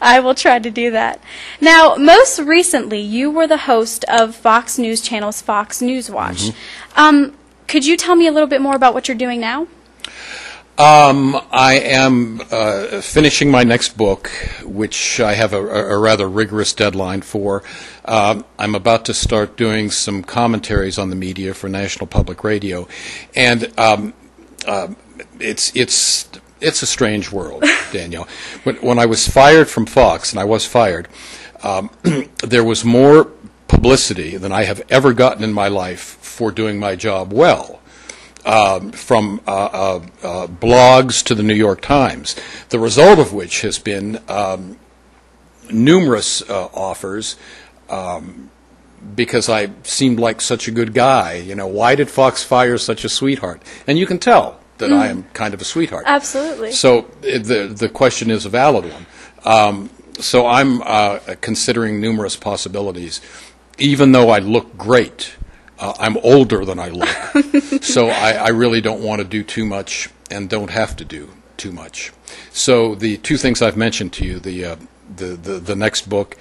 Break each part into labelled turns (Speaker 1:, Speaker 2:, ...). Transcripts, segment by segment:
Speaker 1: I will try to do that. Now, most recently, you were the host of Fox News Channel's Fox News Watch. Could you tell me a little bit more about what you're doing now?
Speaker 2: I am finishing my next book, which I have a rather rigorous deadline for. I'm about to start doing some commentaries on the media for National Public Radio, and it's a strange world, Danielle. When I was fired from Fox, and I was fired, there was more publicity than I have ever gotten in my life for doing my job well. From blogs to the New York Times, the result of which has been numerous offers because I seemed like such a good guy. You know, why did Fox fire such a sweetheart? And you can tell that I am kind of a sweetheart.
Speaker 1: Absolutely.
Speaker 2: So the question is a valid one. So I'm considering numerous possibilities, even though I look great. I'm older than I look, so I really don't want to do too much and don't have to do too much. So the two things I've mentioned to you, the next book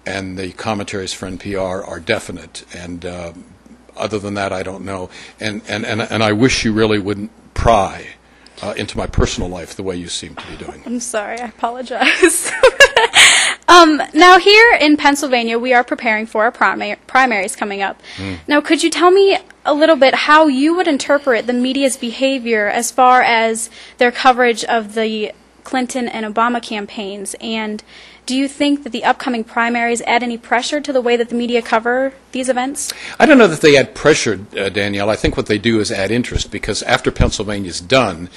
Speaker 2: and the commentaries for NPR, are definite, and other than that, I don't know. And I wish you really wouldn't pry into my personal life the way you seem to be doing.
Speaker 1: I'm sorry, I apologize. Now, here in Pennsylvania, we are preparing for our primaries coming up. Now, could you tell me a little bit how you would interpret the media's behavior as far as their coverage of the Clinton and Obama campaigns? And do you think that the upcoming primaries add any pressure to the way that the media cover these events?
Speaker 2: I don't know that they add pressure, Danielle. I think what they do is add interest, because after Pennsylvania's done,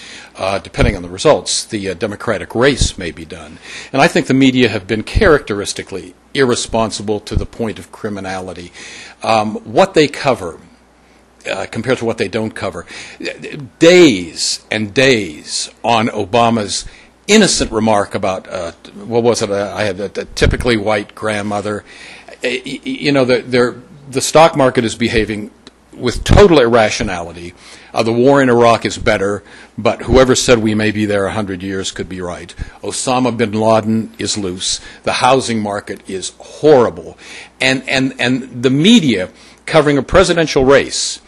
Speaker 2: depending on the results, the Democratic race may be done. And I think the media have been characteristically irresponsible to the point of criminality. What they cover compared to what they don't cover, days and days on Obama's innocent remark about, what was it, I had a typically white grandmother. You know, the stock market is behaving with total irrationality. The war in Iraq is better, but whoever said we may be there 100 years could be right. Osama bin Laden is loose. The housing market is horrible. And the media covering a presidential race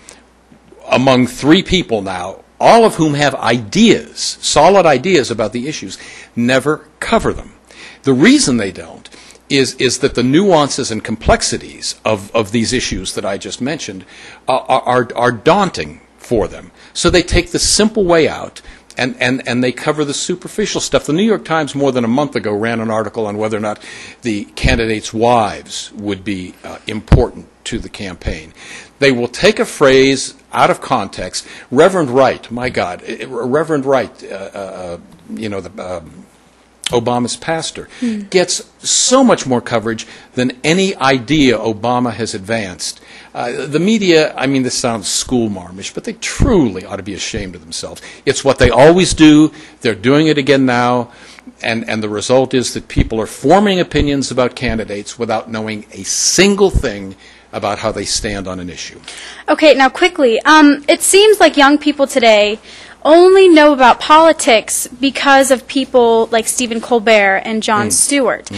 Speaker 2: among three people now, all of whom have ideas, solid ideas about the issues, never cover them. The reason they don't is that the nuances and complexities of these issues that I just mentioned are daunting for them. So they take the simple way out, and they cover the superficial stuff. The New York Times more than a month ago ran an article on whether or not the candidates' wives would be important to the campaign. They will take a phrase out of context. Reverend Wright, my God, Reverend Wright, Obama's pastor, gets so much more coverage than any idea Obama has advanced. The media, I mean, this sounds schoolmarmish, but they truly ought to be ashamed of themselves. It's what they always do. They're doing it again now. And the result is that people are forming opinions about candidates without knowing a single thing about how they stand on an issue.
Speaker 1: Okay, now quickly, it seems like young people today only know about politics because of people like Stephen Colbert and Jon Stewart.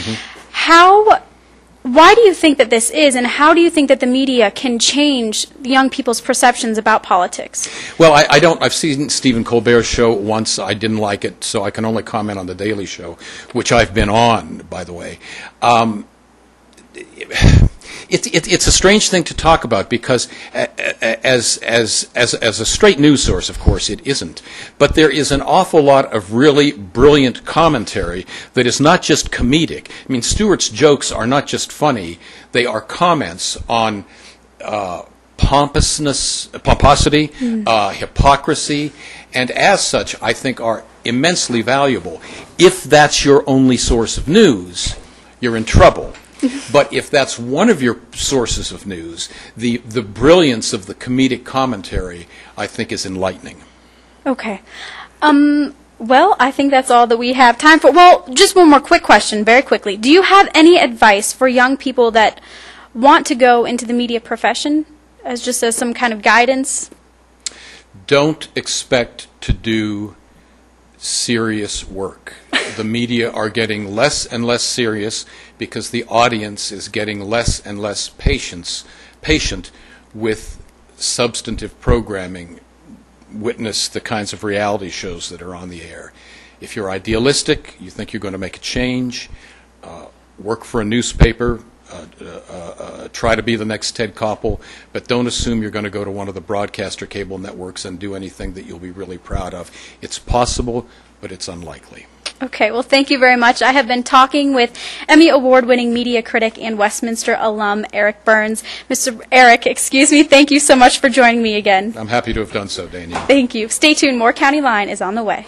Speaker 1: Why do you think that this is, and how do you think that the media can change young people's perceptions about politics? Well,
Speaker 2: I've seen Stephen Colbert's show once. I didn't like it, so I can only comment on The Daily Show, which I've been on, by the way. It's a strange thing to talk about, because as a straight news source, of course, it isn't. But there is an awful lot of really brilliant commentary that is not just comedic. I mean, Stewart's jokes are not just funny; they are comments on pomposity, hypocrisy, and as such, I think are immensely valuable. If that's your only source of news, you're in trouble. But if that's one of your sources of news, the brilliance of the comedic commentary, I think, is enlightening.
Speaker 1: Okay. Well, I think that's all that we have time for. Well, just one more quick question, very quickly. Do you have any advice for young people that want to go into the media profession, as some kind of guidance? Don't
Speaker 2: expect to do serious work. the media are getting less and less serious because the audience is getting less and less patient with substantive programming. Witness the kinds of reality shows that are on the air. If you're idealistic, you think you're going to make a change, work for a newspaper, try to be the next Ted Koppel, but don't assume you're going to go to one of the broadcast or cable networks and do anything that you'll be really proud of. It's possible, but it's unlikely.
Speaker 1: Okay, well, thank you very much. I have been talking with Emmy Award-winning media critic and Westminster alum Eric Burns. Mr. Eric, thank you so much for joining me again.
Speaker 2: I'm happy to have done so, Danielle.
Speaker 1: Thank you. Stay tuned. More County Line is on the way.